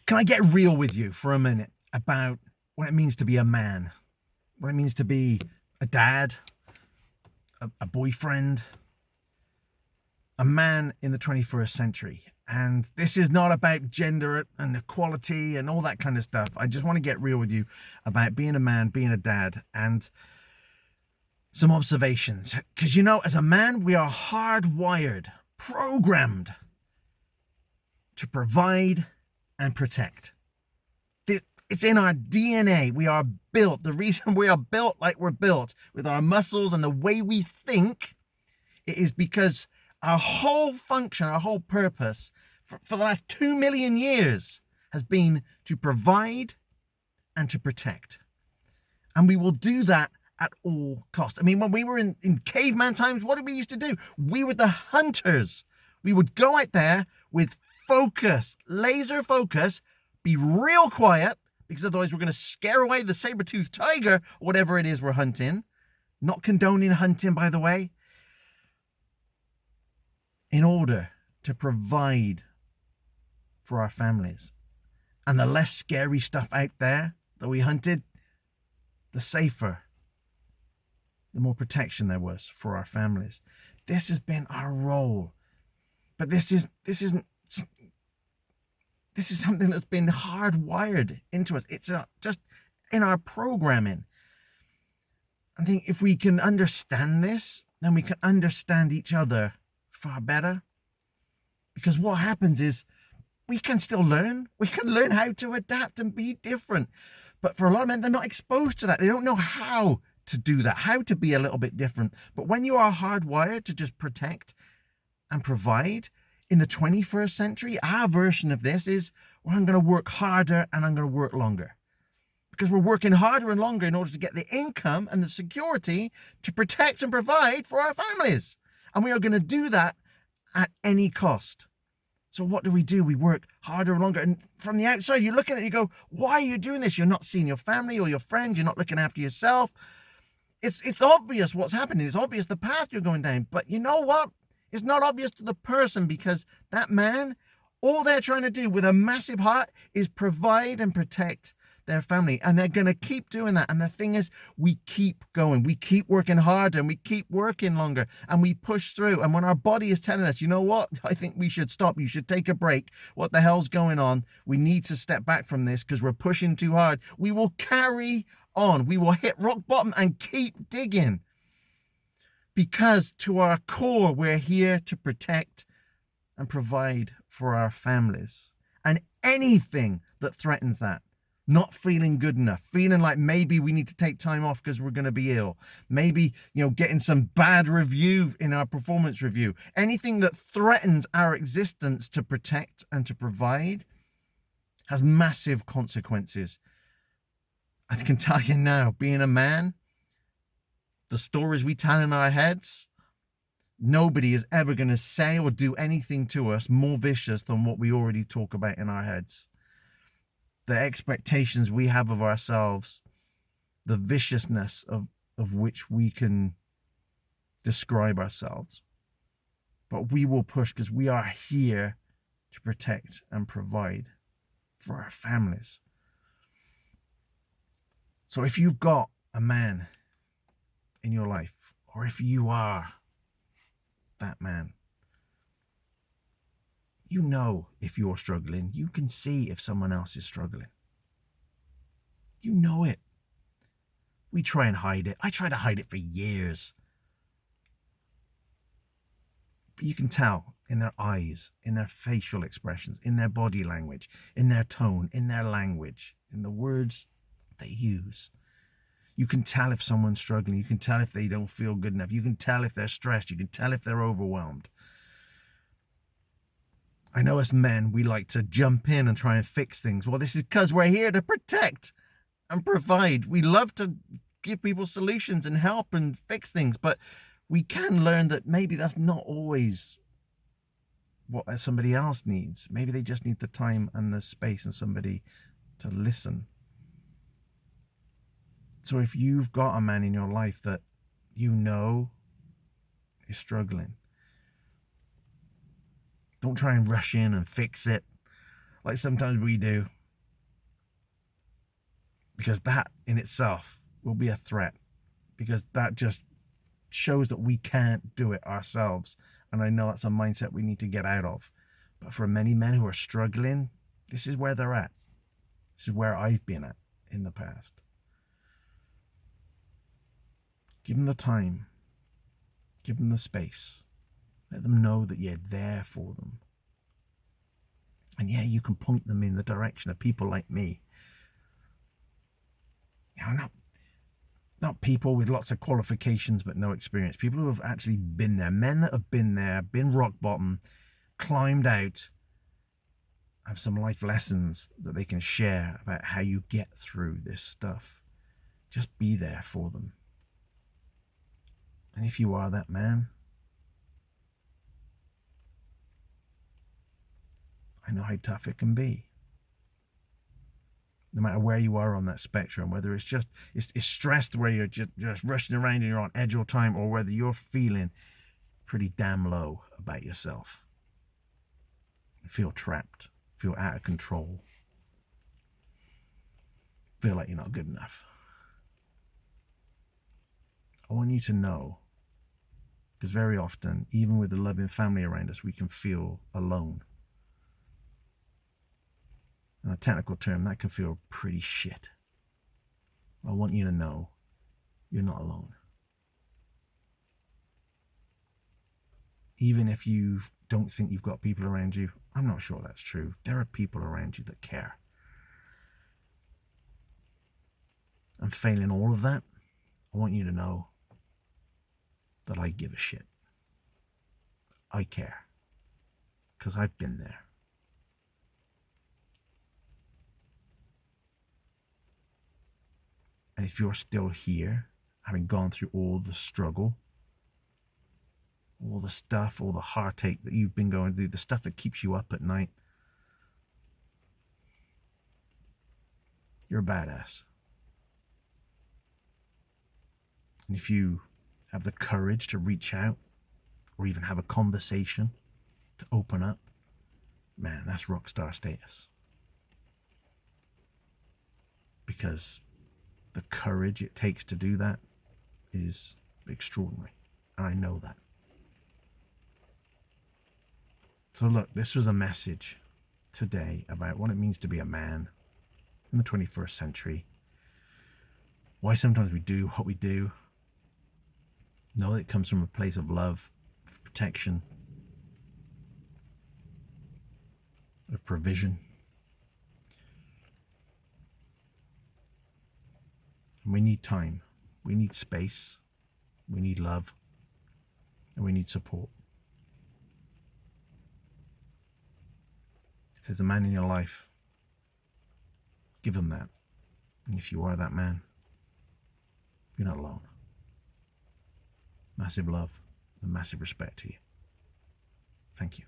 Can I get real with you for a minute about what it means to be a man? What it means to be a dad, a boyfriend, a man in the 21st century. And this is not about gender and equality and all that kind of stuff. I just want to get real with you about being a man, being a dad, and some observations. Because, you know, as a man, we are hardwired, programmed to provide and protect. It's in our DNA. We are built. The reason we are built like we're built, with our muscles and the way we think, it is because our whole function, our whole purpose for the last 2 million years has been to provide and to protect. And we will do that at all costs. I mean, when we were in caveman times, what did we used to do? We were the hunters. We would go out there with focus, laser focus, be real quiet, because otherwise we're going to scare away the saber-toothed tiger, or whatever it is we're hunting. Not condoning hunting, by the way. In order to provide for our families. And the less scary stuff out there that we hunted, the safer, the more protection there was for our families. This has been our role. But this is something that's been hardwired into us. It's just in our programming. I think if we can understand this, then we can understand each other far better. Because what happens is we can still learn. We can learn how to adapt and be different. But for a lot of men, they're not exposed to that. They don't know how to do that, how to be a little bit different. But when you are hardwired to just protect and provide, in the 21st century, our version of this is, well, I'm going to work harder and I'm going to work longer. Because we're working harder and longer in order to get the income and the security to protect and provide for our families. And we are going to do that at any cost. So what do? We work harder and longer. And from the outside, you look at it and you go, why are you doing this? You're not seeing your family or your friends. You're not looking after yourself. It's obvious what's happening. It's obvious the path you're going down. But you know what? It's not obvious to the person, because that man, all they're trying to do with a massive heart is provide and protect their family. And they're going to keep doing that. And the thing is, we keep going. We keep working harder and we keep working longer and we push through. And when our body is telling us, you know what, I think we should stop. You should take a break. What the hell's going on? We need to step back from this because we're pushing too hard. We will carry on. We will hit rock bottom and keep digging. Because to our core, we're here to protect and provide for our families. And anything that threatens that, not feeling good enough, feeling like maybe we need to take time off because we're going to be ill, maybe, getting some bad review in our performance review, anything that threatens our existence to protect and to provide has massive consequences. I can tell you now, being a man, the stories we tell in our heads, nobody is ever going to say or do anything to us more vicious than what we already talk about in our heads. The expectations we have of ourselves, the viciousness of which we can describe ourselves. But we will push because we are here to protect and provide for our families. So if you've got a man in your life, or if you are that man, you know if you're struggling. You can see if someone else is struggling. You know it. We try and hide it. I tried to hide it for years. But you can tell in their eyes, in their facial expressions, in their body language, in their tone, in their language, in the words they use. You can tell if someone's struggling. You can tell if they don't feel good enough. You can tell if they're stressed. You can tell if they're overwhelmed. I know as men, we like to jump in and try and fix things. Well, this is because we're here to protect and provide. We love to give people solutions and help and fix things, but we can learn that maybe that's not always what somebody else needs. Maybe they just need the time and the space and somebody to listen. So if you've got a man in your life that you know is struggling, don't try and rush in and fix it like sometimes we do. because that in itself will be a threat, because that just shows that we can't do it ourselves. And I know that's a mindset we need to get out of. But for many men who are struggling, this is where they're at. This is where I've been at in the past. Give them the time. Give them the space. Let them know that you're there for them. And yeah, you can point them in the direction of people like me. You know, not people with lots of qualifications but no experience. People who have actually been there. Men that have been there, been rock bottom, climbed out, have some life lessons that they can share about how you get through this stuff. Just be there for them. And if you are that man, I know how tough it can be. No matter where you are on that spectrum, whether it's just it's stressed where you're just rushing around and you're on edge all the time, or whether you're feeling pretty damn low about yourself, feel trapped, feel out of control, feel like you're not good enough. I want you to know, because very often, even with the loving family around us, we can feel alone. In a technical term, that can feel pretty shit. I want you to know you're not alone. Even if you don't think you've got people around you, I'm not sure that's true. There are people around you that care. And failing all of that, I want you to know that I give a shit. I care. Because I've been there. And if you're still here, having gone through all the struggle, all the stuff, all the heartache that you've been going through, the stuff that keeps you up at night, you're a badass. And if you have the courage to reach out or even have a conversation, to open up, man, that's rock star status. Because the courage it takes to do that is extraordinary. And I know that. So look, this was a message today about what it means to be a man in the 21st century. Why sometimes we do what we do. Know that it comes from a place of love, of protection, of provision. And we need time, we need space, we need love, and we need support. If there's a man in your life, give him that. And if you are that man, you're not alone. Massive love and massive respect to you. Thank you.